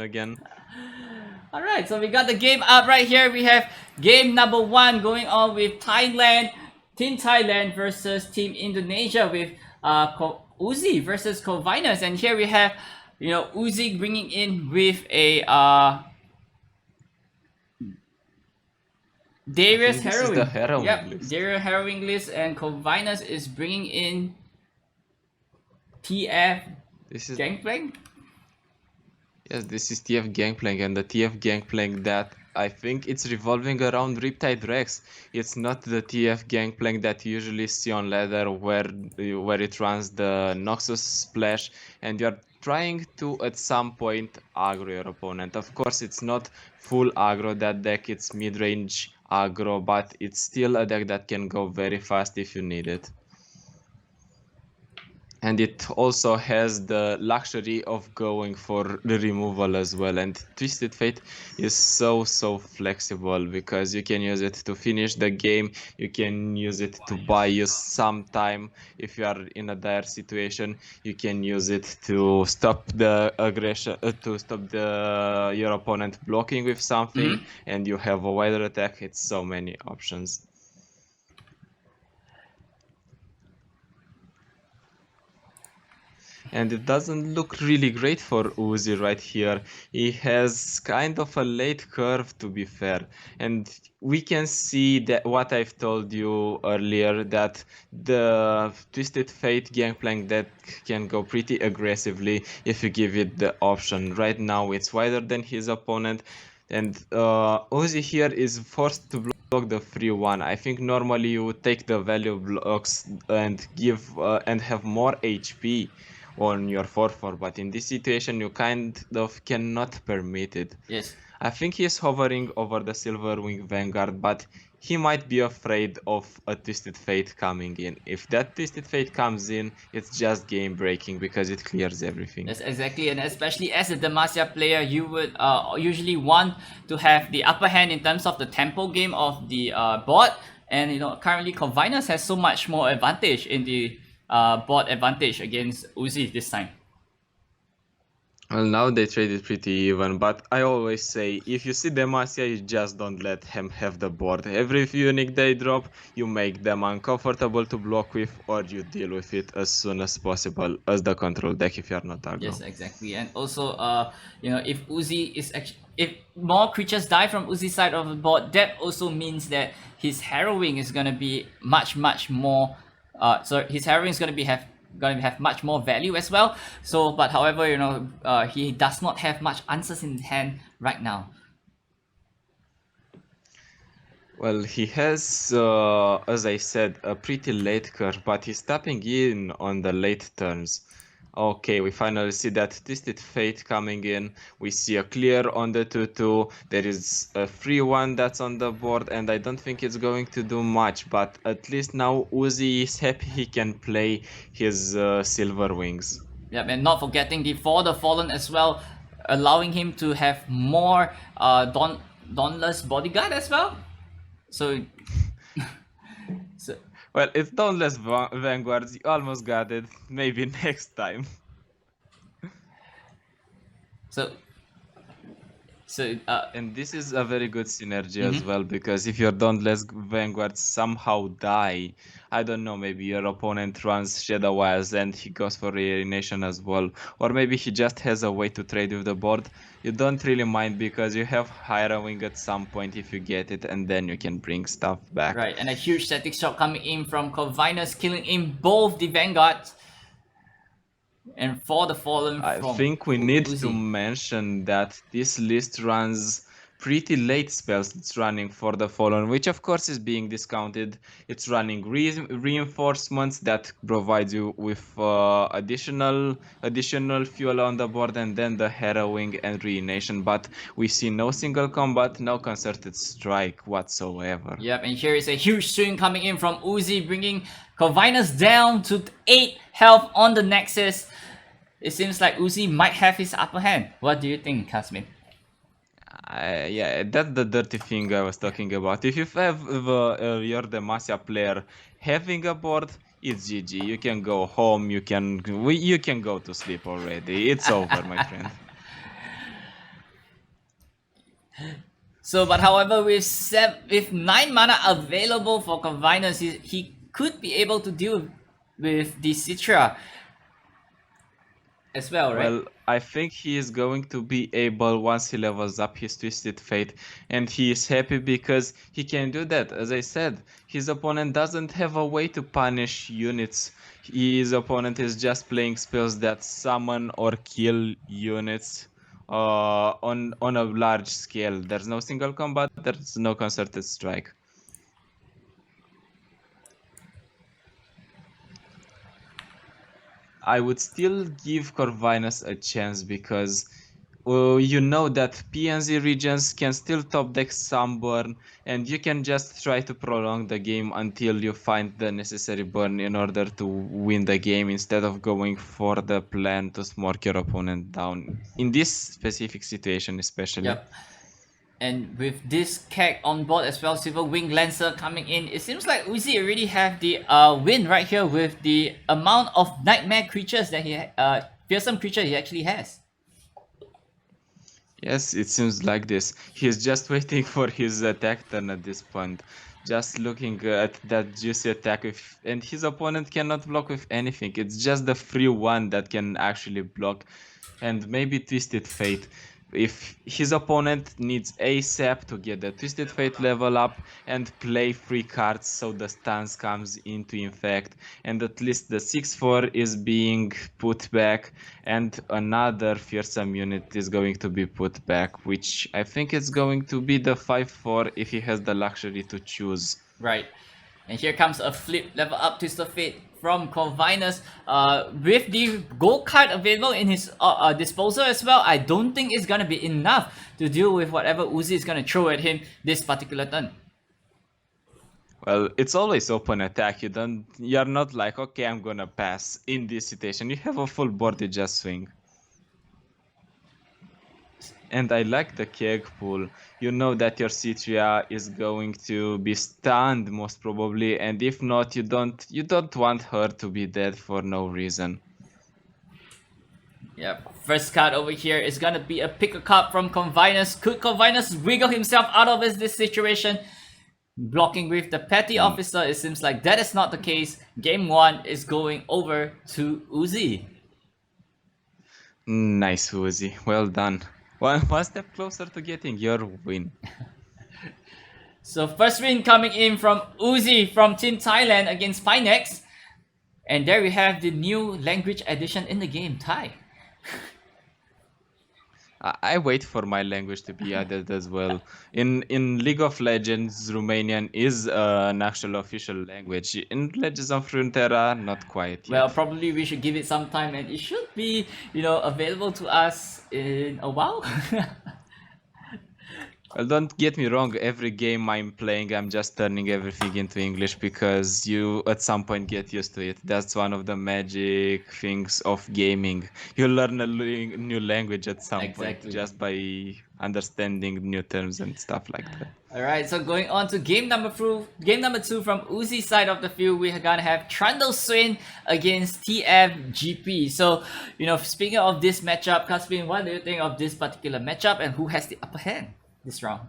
again. Alright, so we got the game up right here. We have game number 1 going on with Team Thailand versus Team Indonesia with Uzi versus Corvinus. And here we have, Uzi bringing in with a Darius This is the Harrowing. harrowing Yep, list. Darius Harrowing list, and Corvinus is bringing in TF Gangplank. Yes, this is TF Gangplank, and the TF Gangplank that I think it's revolving around Riptide Rex. It's not the TF Gangplank that you usually see on ladder where it runs the Noxus splash and you're trying to at some point aggro your opponent. Of course, it's not full aggro that deck, it's mid-range aggro, but it's still a deck that can go very fast if you need it. And it also has the luxury of going for the removal as well. And Twisted Fate is so flexible because you can use it to finish the game, you can use it to buy you some time if you are in a dire situation, you can use it to stop the aggression, to stop your opponent blocking with something, and you have a wider attack. It's so many options. And it doesn't look really great for Uzi right here. He has kind of a late curve, to be fair. And we can see that what I've told you earlier, that the Twisted Fate Gangplank deck can go pretty aggressively if you give it the option. Right now it's wider than his opponent, and Uzi here is forced to block the free one. I think normally you would take the value blocks and give and have more HP on your 4/4, but in this situation you kind of cannot permit it. Yes. I think he's hovering over the Silverwing Vanguard, but he might be afraid of a Twisted Fate coming in. If that Twisted Fate comes in, it's just game breaking because it clears everything. Yes, exactly, and especially as a Demacia player, you would usually want to have the upper hand in terms of the tempo game of the board, and currently Corvinus has so much more advantage in the board advantage against Uzi this time. Well, now they traded pretty even, but I always say, if you see Demacia, you just don't let him have the board. Every unique they drop, you make them uncomfortable to block with, or you deal with it as soon as possible as the control deck if you're not aggro. Yes, exactly. And also, if Uzi is if more creatures die from Uzi's side of the board, that also means that his harrowing is gonna be much more. So his harrowing is gonna have much more value as well. So, but however, he does not have much answers in hand right now. Well, he has, as I said, a pretty late curve, but he's tapping in on the late turns. Okay, we finally see that Twisted Fate coming in. We see a clear on the 2/2. There is a free one that's on the board, and I don't think it's going to do much, but at least now Uzi is happy he can play his Silver Wings. Yep, and not forgetting the For the Fallen as well, allowing him to have more Dauntless Bodyguard as well. So well, it's Dauntless Vanguards. You almost got it. Maybe next time. And this is a very good synergy as well, because if your Dauntless Vanguards somehow die, I don't know, maybe your opponent runs Shadow Wilds and he goes for Reanimation as well, or maybe he just has a way to trade with the board, you don't really mind because you have Harrowing at some point if you get it, and then you can bring stuff back. Right, and a huge static shot coming in from Corvinus, killing in both the Vanguards. And For the Fallen, I think we need to mention that this list runs pretty late spells. It's running For the Fallen, which of course is being discounted. It's running reinforcements that provide you with additional fuel on the board, and then the Harrowing and Reanimation. But we see no single combat, no concerted strike whatsoever. Yep, and here is a huge swing coming in from Uzi, bringing Corvinus down to 8 health on the Nexus. It seems like Uzi might have his upper hand. What do you think, Casmin? Yeah, that's the dirty thing I was talking about. If you have your Demacia player having a board, it's GG. You can go home. You can go to sleep already. It's over, my friend. So, but however, with 9 mana available for Convinus, he could be able to deal with the Citra as well, right? Well, I think he is going to be able once he levels up his Twisted Fate, and he is happy because he can do that. As I said, his opponent doesn't have a way to punish units. His opponent is just playing spells that summon or kill units on a large scale. There's no single combat, there's no concerted strike. I would still give Corvinus a chance because you know that PNZ regions can still top deck Sunburn, and you can just try to prolong the game until you find the necessary burn in order to win the game instead of going for the plan to smoke your opponent down. In this specific situation especially. Yep. And with this Keg on board as well, Silver Wing Lancer coming in, it seems like Uzi already have the win right here with the amount of nightmare creatures that fearsome creature he actually has. Yes, it seems like this. He's just waiting for his attack turn at this point. Just looking at that juicy attack and his opponent cannot block with anything. It's just the free one that can actually block, and maybe Twisted Fate. If his opponent needs ASAP to get the Twisted Fate level up and play free cards so the stance comes into effect, and at least the 6/4 is being put back and another fearsome unit is going to be put back, which I think is going to be the 5/4 if he has the luxury to choose. Right. And here comes a flip level up Twisted Fate from Corvinus. With the gold card available in his disposal as well, I don't think it's gonna be enough to deal with whatever Uzi is gonna throw at him this particular turn. Well, it's always open attack. You're not like, okay, I'm gonna pass in this situation. You have a full board, you just swing. And I like the keg pool. You know that your Citria is going to be stunned most probably, and if not, you don't want her to be dead for no reason. Yeah, first card over here is gonna be a pick a card from Convinus. Could Convinus wiggle himself out of this situation? Blocking with the Petty Officer, it seems like that is not the case. Game 1 is going over to Uzi. Nice, Uzi. Well done. One step closer to getting your win. So first win coming in from Uzi from Team Thailand against Pinex. And there we have the new language addition in the game, Thai. I wait for my language to be added as well. In League of Legends, Romanian is an actual official language. In Legends of Runeterra, not quite yet. Well, probably we should give it some time, and it should be, available to us in a while. Well, don't get me wrong, every game I'm playing, I'm just turning everything into English because you at some point get used to it. That's one of the magic things of gaming. You learn a new language at some point just by understanding new terms and stuff like that. Alright, so going on to game number 2 from Uzi's side of the field, we're gonna have Trundle Swain against TFGP. So, speaking of this matchup, Casmin, what do you think of this particular matchup and who has the upper hand this round?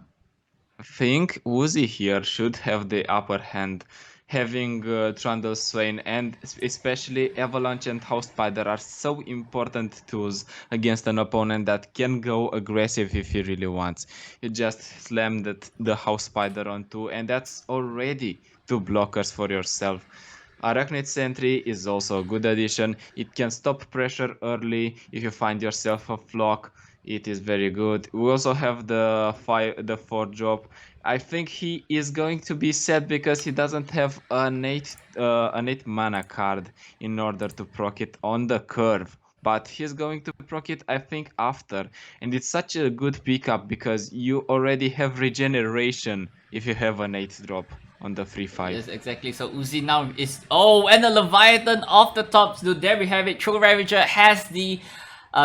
I think Uzi here should have the upper hand. Having Trundle Swain and especially Avalanche and House Spider are so important tools against an opponent that can go aggressive if he really wants. You just slam the House Spider on 2 and that's already 2 blockers for yourself. Arachnid Sentry is also a good addition. It can stop pressure early if you find yourself a flock. It is very good. We also have the 4 drop. I think he is going to be sad because he doesn't have an 8 mana card in order to proc it on the curve. But he's going to proc it, I think, after. And it's such a good pickup because you already have regeneration if you have an 8 drop on the free 5. Yes, exactly. So Uzi now is... Oh, and the Leviathan off the top. So there we have it. Troll Ravager has the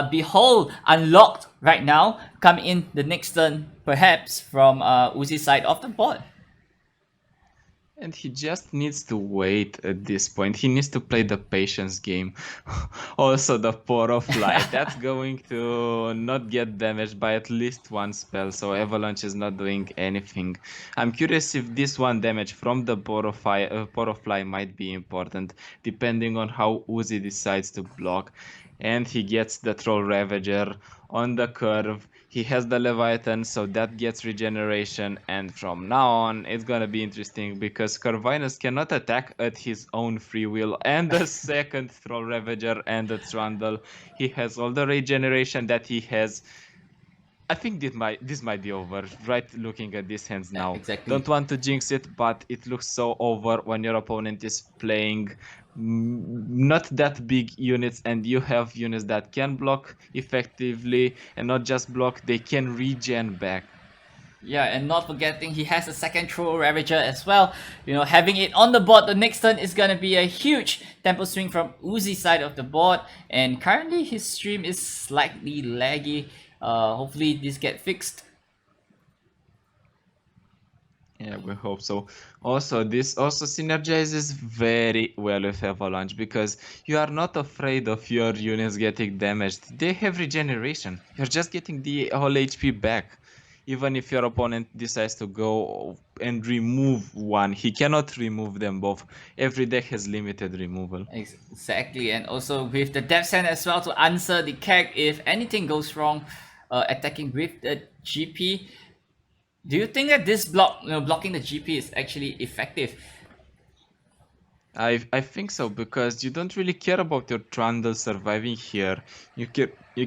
Behold unlocked right now. Coming in the next turn, perhaps, from Uzi's side of the board. And he just needs to wait at this point. He needs to play the patience game. Also, the Pour of Light. That's going to not get damaged by at least one spell, so Avalanche is not doing anything. I'm curious if this one damage from the Pour of Light might be important, depending on how Uzi decides to block. And he gets the Troll Ravager on the curve. He has the Leviathan, so that gets regeneration, and from now on it's gonna be interesting because Corvinus cannot attack at his own free will, and the second Troll Ravager and the Trundle, he has all the regeneration that he has. I think this might be over, right? Looking at these hands now. Exactly. Don't want to jinx it, but it looks so over when your opponent is playing not that big units and you have units that can block effectively, and not just block, they can regen back. Yeah, and not forgetting he has a second Troll Ravager as well. You know, having it on the board the next turn is gonna be a huge tempo swing from Uzi's side of the board. And currently his stream is slightly laggy. Hopefully this get fixed. Yeah, we hope so. Also, this also synergizes very well with Avalanche because you are not afraid of your units getting damaged. They have regeneration. You're just getting the whole HP back. Even if your opponent decides to go and remove one, he cannot remove them both. Every deck has limited removal. Exactly, and also with the Depth Sand as well to answer the CAC if anything goes wrong, attacking with the GP. Do you think that this blocking the GP is actually effective? I think so, because you don't really care about your Trundle surviving here. You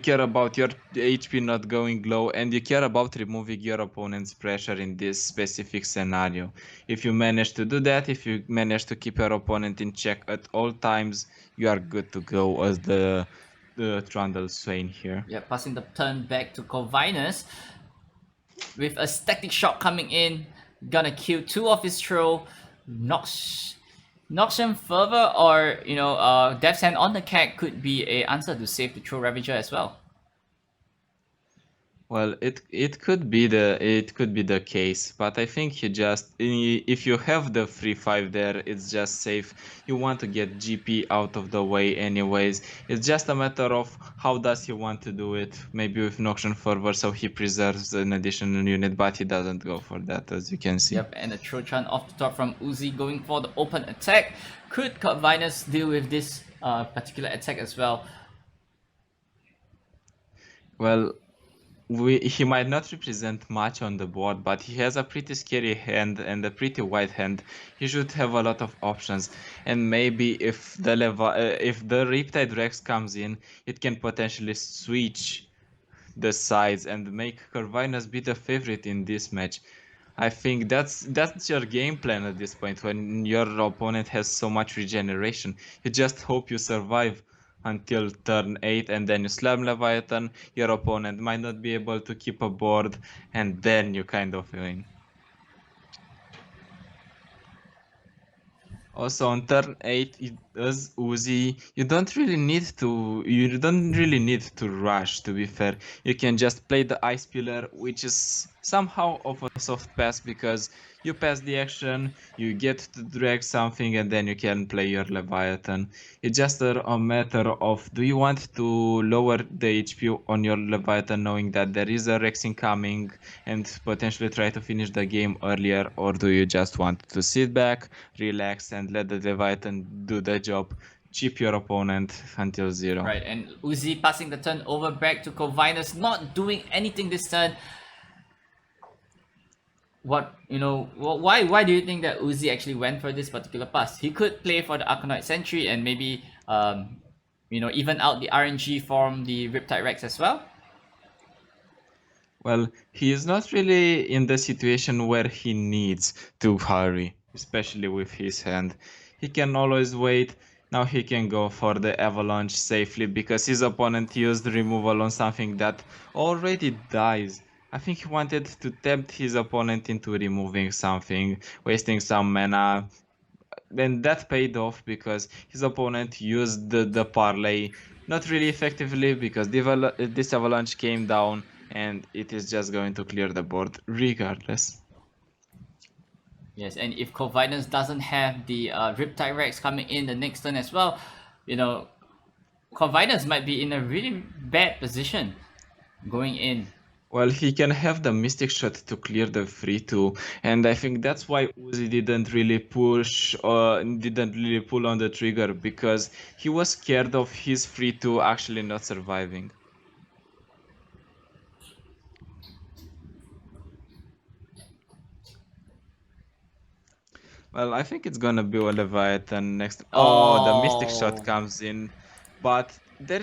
care about your HP not going low, and you care about removing your opponent's pressure in this specific scenario. If you manage to do that, if you manage to keep your opponent in check at all times, you are good to go as the Trundle Swain here. Yeah, passing the turn back to Corvinus with a static shock coming in, gonna kill two of his troll, knocks him further, or Death's Hand on the cat could be a answer to save the Troll Ravager as well. Well, it could be the case, but I think if you have the free 5 there, it's just safe. You want to get GP out of the way anyways. It's just a matter of how does he want to do it. Maybe with Noxian Fervor, so he preserves an additional unit, but he doesn't go for that, as you can see. Yep, and a Trotron off the top from Uzi going for the open attack. Could Corvinus deal with this particular attack as well? Well, he might not represent much on the board, but he has a pretty scary hand and a pretty wide hand. He should have a lot of options, and maybe if the Riptide Rex comes in, it can potentially switch the sides and make Corvinus be the favorite in this match. I think that's your game plan at this point. When your opponent has so much regeneration, you just hope you survive until turn 8, and then you slam Leviathan. Your opponent might not be able to keep a board, and then you kind of win. Also on turn 8, as Uzi, you don't really need to rush, to be fair. You can just play the Ice Pillar, which is somehow of a soft pass because you pass the action, you get to drag something, and then you can play your Leviathan. It's just a matter of, do you want to lower the HP on your Leviathan knowing that there is a Rex incoming and potentially try to finish the game earlier, or do you just want to sit back, relax, and let the Leviathan do the job, chip your opponent until 0? Right, and Uzi passing the turn over back to Corvinus, not doing anything this turn. Why do you think that Uzi actually went for this particular pass? He could play for the Arcanoid Sentry and maybe even out the RNG from the Riptide Rex as well. Well, he is not really in the situation where he needs to hurry, especially with his hand. He can always wait. Now he can go for the Avalanche safely because his opponent used removal on something that already dies. I think he wanted to tempt his opponent into removing something, wasting some mana, and that paid off because his opponent used the parlay not really effectively because this Avalanche came down and it is just going to clear the board regardless. Yes, and if Corvinus doesn't have the Riptide Rex coming in the next turn as well, you know, Corvinus might be in a really bad position going in. Well, he can have the Mystic Shot to clear the free two, and I think that's why Uzi didn't really push or didn't really pull on the trigger, because he was scared of his free two actually not surviving. Well, I think it's gonna be a Leviathan next. Oh, the Mystic Shot Oh, comes in, but there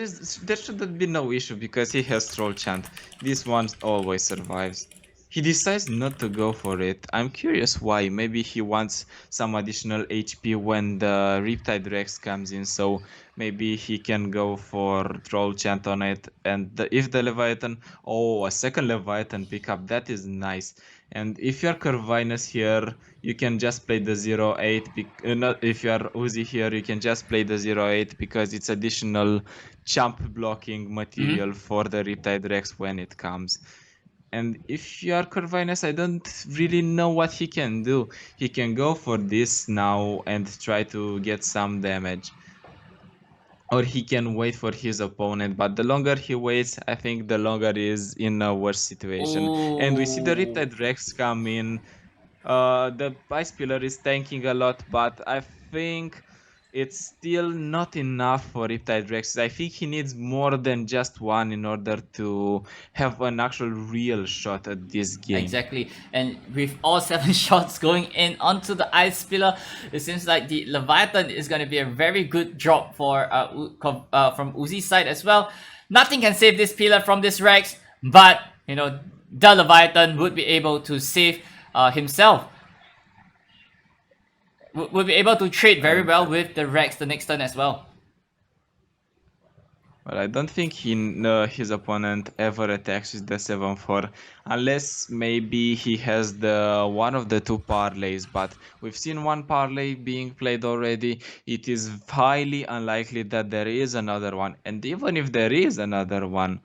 shouldn't be no issue because he has Troll Chant. This one always survives. He decides not to go for it. I'm curious why. Maybe he wants some additional HP when the Riptide Rex comes in, so maybe he can go for Troll Chant on it. And if the Leviathan, oh, a second Leviathan pickup, that is nice. And if you're Corvinus here, you can just play the 08. Not if you are Uzi here, you can just play the 08 because it's additional jump blocking material for the Riptide Rex when it comes. And if you are Corvinus, I don't really know what he can do. He can go for this now and try to get some damage. Or he can wait for his opponent, but the longer he waits, I think the longer he is in a worse situation. And we see the oh, Riptide Rex come in. The Ice Pillar is tanking a lot, but I think it's still not enough for Riptide Rex. I think he needs more than just one in order to have an actual real shot at this game. exactly. And with all 7 shots going in onto the Ice Pillar, it seems like the Leviathan is going to be a very good drop for from Uzi's side as well. Nothing can save this pillar from this Rex, but you know the Leviathan would be able to save himself. Would be able to trade very Well, well with the Rex the next turn as well. I don't think his opponent ever attacks with the 7-4 unless maybe he has the one of the two parlays, but we've seen one parlay being played already. It is highly unlikely that there is another one, and even if there is another one,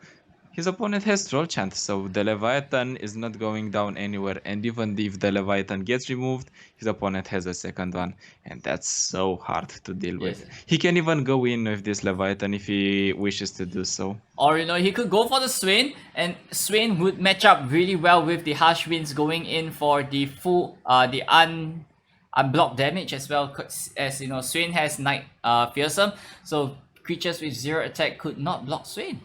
his opponent has Troll Chant, so the Leviathan is not going down anywhere, and even if the Leviathan gets removed, his opponent has a second one, and that's so hard to deal Yes. with. He can even go in with this Leviathan if he wishes to do so. Or you know, he could go for the Swain, and Swain would match up really well with the Harsh Winds going in for the full the unblocked damage as well. As you know, Swain has Night Fearsome, so creatures with 0 attack could not block Swain.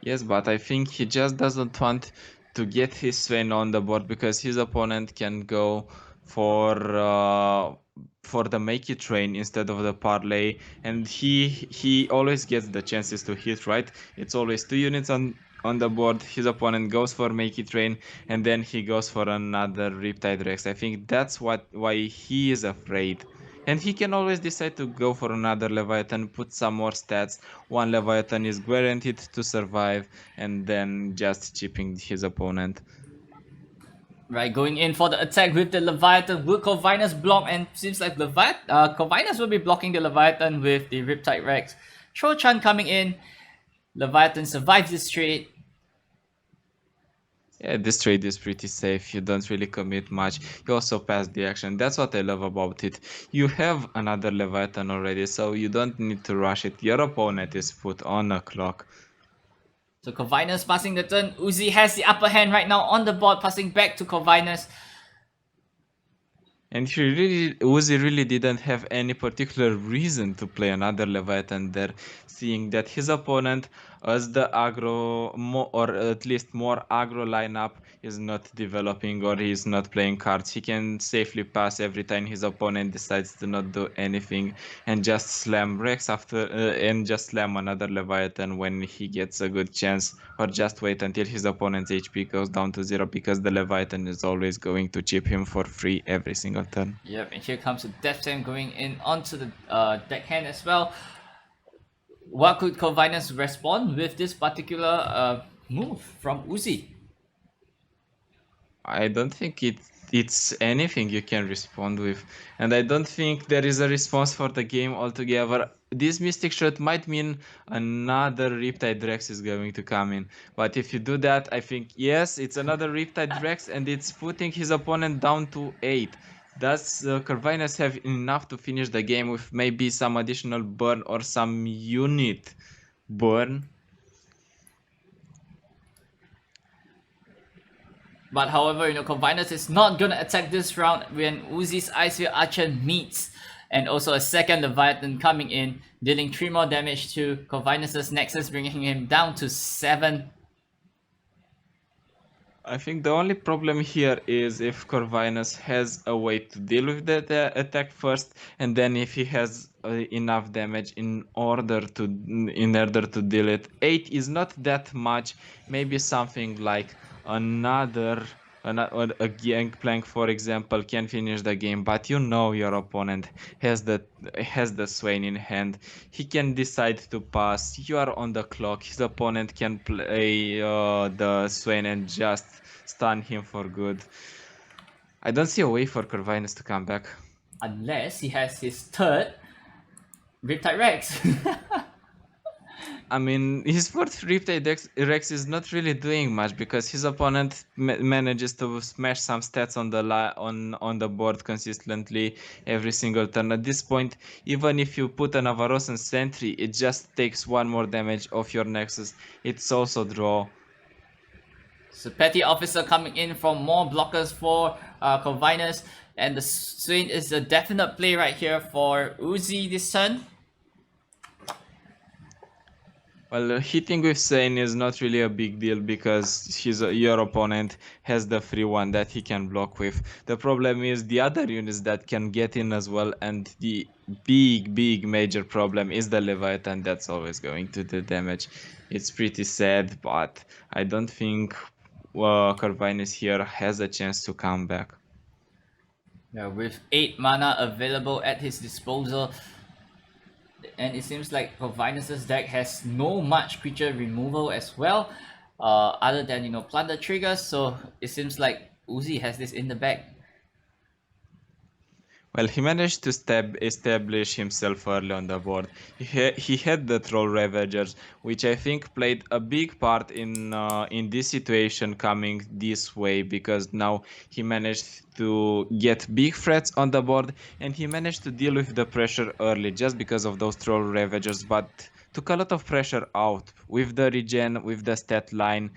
Yes, but I think he just doesn't want to get his Swain on the board because his opponent can go for the make it train instead of the parlay, and he always gets the chances to hit, right? It's always 2 units on the board. His opponent goes for make it train, and then he goes for another Riptide Rex. I think that's why he is afraid. And he can always decide to go for another Leviathan, put some more stats. One Leviathan is guaranteed to survive, and then just chipping his opponent. Right, going in for the attack with the Leviathan. Will Corvinus block? And seems like Corvinus will be blocking the Leviathan with the Riptide Rex. Cho-chan coming in. Leviathan survives this trade. Yeah, this trade is pretty safe. You don't really commit much. You also pass the action. That's what I love about it. You have another Leviathan already, so you don't need to rush it. Your opponent is put on a clock. So Corvinus passing the turn. Uzi has the upper hand right now on the board, passing back to Corvinus. And Uzi really didn't have any particular reason to play another Leviathan there, seeing that his opponent, as the aggro, or at least more aggro lineup, is not developing or he's not playing cards. He can safely pass every time his opponent decides to not do anything and just slam Rex and just slam another Leviathan when he gets a good chance, or just wait until his opponent's HP goes down to 0 because the Leviathan is always going to chip him for free every single turn. Yep, and here comes the Death Slam going in onto the deckhand as well. What could Corvinus respond with this particular move from Uzi? I don't think it's anything you can respond with, and I don't think there is a response for the game altogether. this Mystic Shot might mean another Riptide Rex is going to come in. But if you do that, I think, yes, it's another Riptide Rex, and it's putting his opponent down to 8. Does Corvinus have enough to finish the game with maybe some additional burn or some unit burn? But however, Corvinus is not gonna attack this round when Uzi's Icewheel Archer meets. And also a second Leviathan coming in, dealing 3 more damage to Corvinus' Nexus, bringing him down to 7. I think the only problem here is if Corvinus has a way to deal with the attack first, and then if he has enough damage in order to deal it. 8 is not that much. Maybe something like another a Gangplank, for example, can finish the game, but your opponent has the Swain in hand. He can decide to pass. You are on the clock. His opponent can play the Swain and just stun him for good. I don't see a way for Corvinus to come back. Unless he has his third Riptide Rex. I mean, his fourth Riptide Rex is not really doing much because his opponent manages to smash some stats on the board consistently every single turn. At this point, even if you put an Avarosan Sentry, it just takes 1 more damage off your Nexus. It's also draw. So Petty Officer coming in from more blockers for Corvinus, and the Swain is a definite play right here for Uzi this turn. Well, hitting with Swain is not really a big deal because your opponent has the free one that he can block with. The problem is the other units that can get in as well, and the big major problem is the Leviathan that's always going to do damage. It's pretty sad, but I don't think Corvinus here has a chance to come back. Yeah, with 8 mana available at his disposal, and it seems like Corvinus' deck has no much creature removal as well, other than Plunder triggers. So it seems like Uzi has this in the bag. Well, he managed to establish himself early on the board. He had the Troll Ravagers, which I think played a big part in this situation coming this way, because now he managed to get big threats on the board, and he managed to deal with the pressure early just because of those Troll Ravagers, but took a lot of pressure out with the regen, with the stat line.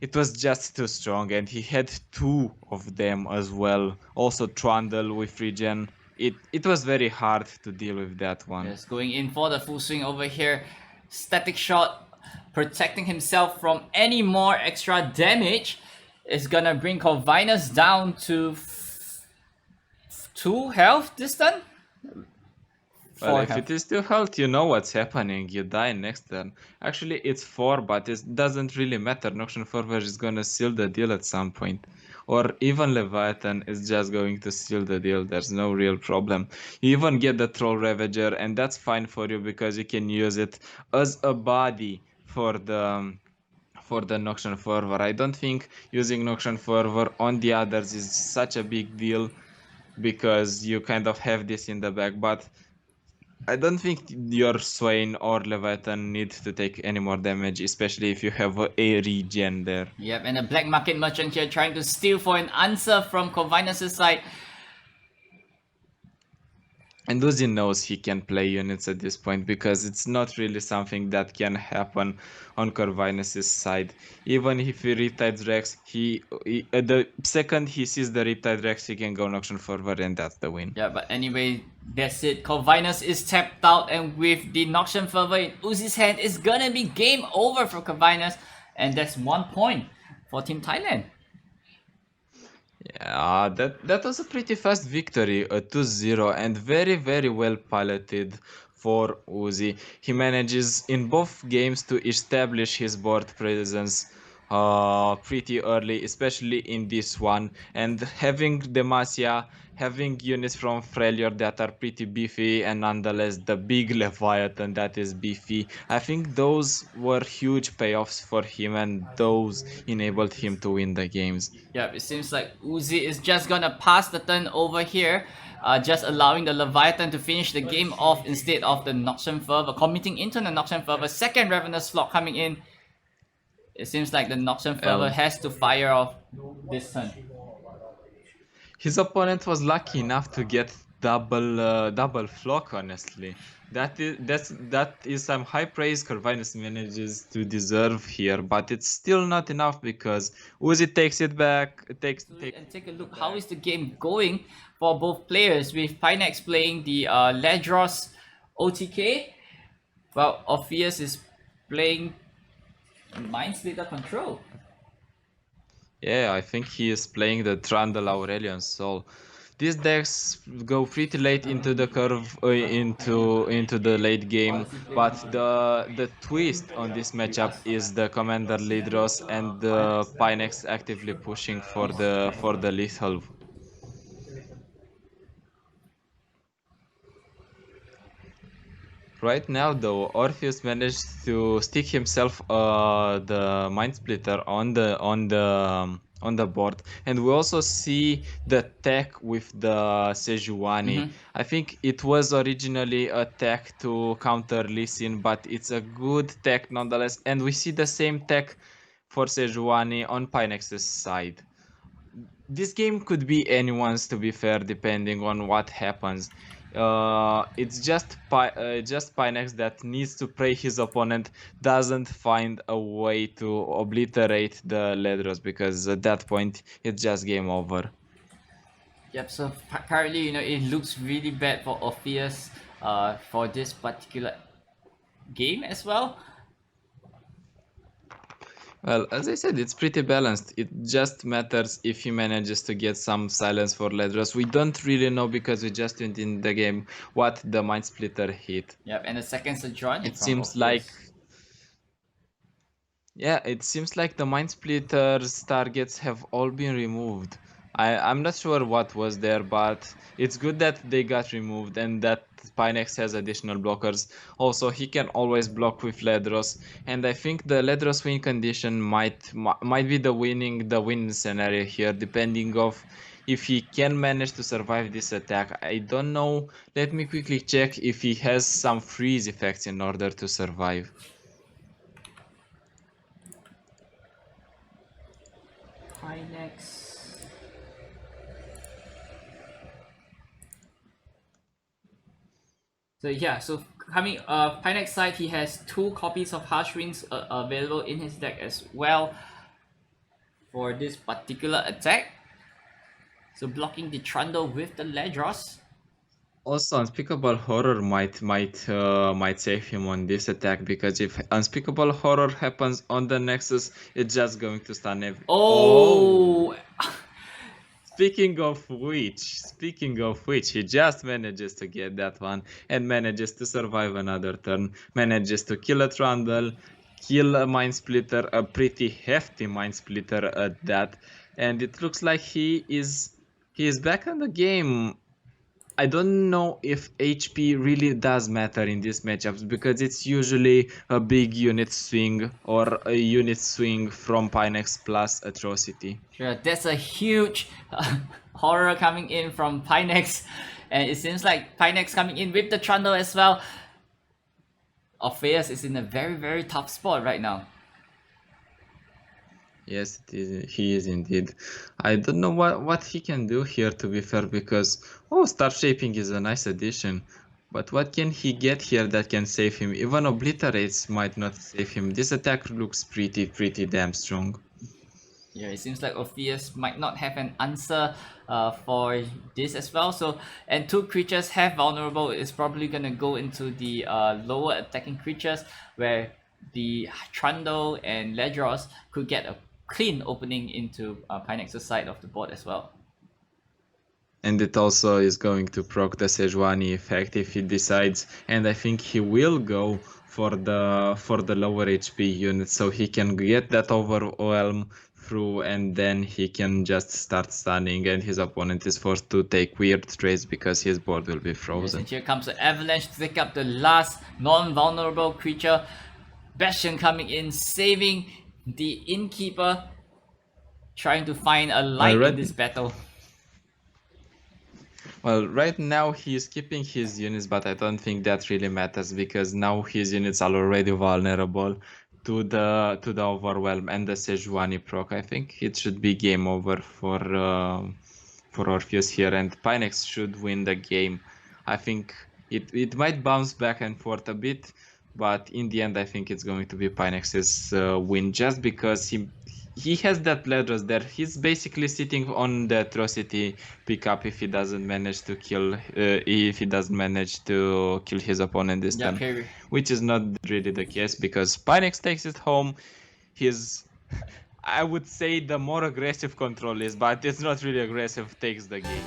It was just too strong, and he had 2 of them as well. Also Trundle with regen. It was very hard to deal with that one. Just going in for the full swing over here. Static Shot, protecting himself from any more extra damage, is gonna bring Corvinus down to 2 health this turn. Well, if it is 2 health, you know what's happening. You die next turn. Actually, it's 4, but it doesn't really matter. Noxian Fervor is gonna seal the deal at some point. Or even Leviathan is just going to seal the deal. There's no real problem. You even get the Troll Ravager, and that's fine for you because you can use it as a body for the Noxian Fervor. I don't think using Noxian Fervor on the others is such a big deal because you kind of have this in the back, but I don't think your Swain or Leviathan need to take any more damage, especially if you have a regen there. Yep, and a Black Market Merchant here trying to steal for an answer from Corvinus' side. And Uzi knows he can play units at this point because it's not really something that can happen on Corvinus' side. Even if he Riptide Rex, the second he sees the Riptide Rex, he can go Noxian Fervor, and that's the win. Yeah, but anyway, that's it. Corvinus is tapped out, and with the Noxian Fervor in Uzi's hand, it's gonna be game over for Corvinus, and that's 1 point for Team Thailand. Yeah, that was a pretty fast victory, a 2-0, and very well piloted for Uzi. He manages in both games to establish his board presence pretty early, especially in this one. And having Demacia, having units from Freljord that are pretty beefy, and nonetheless the big Leviathan that is beefy, I think those were huge payoffs for him, and those enabled him to win the games. Yep, it seems like Uzi is just gonna pass the turn over here, just allowing the Leviathan to finish the game off instead of the Noxian Fervor, committing into the Noxian Fervor. Second Ravenous slot coming in. It seems like the Noxian Fervor Well, has to fire off this turn. his opponent was lucky enough to get double flock. Honestly, that is some high praise Corvinus manages to deserve here, but it's still not enough because Uzi takes it back, takes And it take a look, how back. is the game going for both players, with Pinex playing the Ledros OTK, while Orpheus is playing Mindsplitter Control. Yeah, I think he is playing the Trundle Aurelion Soul. These decks go pretty late into the curve, into the late game, but the twist on this matchup is the Commander Lidros and the Pinex actively pushing for the lethal. Right now, though, Orpheus managed to stick himself the Mind Splitter on the board, and we also see the tech with the Sejuani. I think it was originally a tech to counter Lee Sin, but it's a good tech nonetheless, and we see the same tech for Sejuani on Pinex's side. This game could be anyone's, to be fair, depending on what happens. It's just Pinex that needs to pray his opponent doesn't find a way to obliterate the Ledros, because at that point it's just game over. Yep, so currently, it looks really bad for Orpheus for this particular game as well. Well, as I said, it's pretty balanced. It just matters if he manages to get some silence for Ledros. We don't really know because we just went in the game what the Mind Splitter hit. Yep, and the second Sojourn It from seems like Orpheus. Yeah, it seems like the Mind Splitter's targets have all been removed. I'm not sure what was there, but it's good that they got removed and that Pinex has additional blockers. Also, he can always block with Ledros, and I think the Ledros win condition might be the win scenario here, depending of if he can manage to survive this attack. I don't know. Let me quickly check if he has some freeze effects in order to survive. Pinex. So yeah, so coming Pinex side, he has 2 copies of Harsh Winds available in his deck as well for this particular attack. So blocking the Trundle with the Ledros. Also, Unspeakable Horror might save him on this attack, because if Unspeakable Horror happens on the Nexus, it's just going to stun every. Oh! Oh, Speaking of which, he just manages to get that one and manages to survive another turn. Manages to kill a Trundle, kill a Mind Splitter, a pretty hefty Mind Splitter at that, and it looks like he is back in the game. I don't know if HP really does matter in these matchups, because it's usually a big unit swing or a unit swing from Pinex plus Atrocity. sure, that's a huge horror coming in from Pinex, and it seems like Pinex coming in with the Trundle as well. Orpheus is in a very, very tough spot right now. Yes, he is indeed. I don't know what he can do here, to be fair, because Star Shaping is a nice addition. But what can he get here that can save him? Even Obliterates might not save him. This attack looks pretty damn strong. Yeah, it seems like Orpheus might not have an answer for this as well. So, and 2 creatures have vulnerable. It's probably gonna go into the lower attacking creatures, where the Trundle and Ledros could get a clean opening into Pinex's side of the board as well. And it also is going to proc the Sejuani effect if he decides, and I think he will go for the lower HP unit so he can get that overwhelm through, and then he can just start stunning, and his opponent is forced to take weird trades because his board will be Yes, frozen. and here comes the Avalanche to take up the last non-vulnerable creature. Bastion coming in, saving the Innkeeper, trying to find a light in this battle. Well, right now he's keeping his units, but I don't think that really matters because now his units are already vulnerable to the overwhelm and the Sejuani proc. I think it should be game over for Orpheus here, and Pinex should win the game. I think it might bounce back and forth a bit, but in the end, I think it's going to be Pinex's win just because he has that letters there. He's basically sitting on the atrocity pickup if he doesn't manage to kill his opponent this turn, here. which is not really the case because Pinex takes it home. He's I would say the more aggressive control is, but it's not really aggressive, takes the game.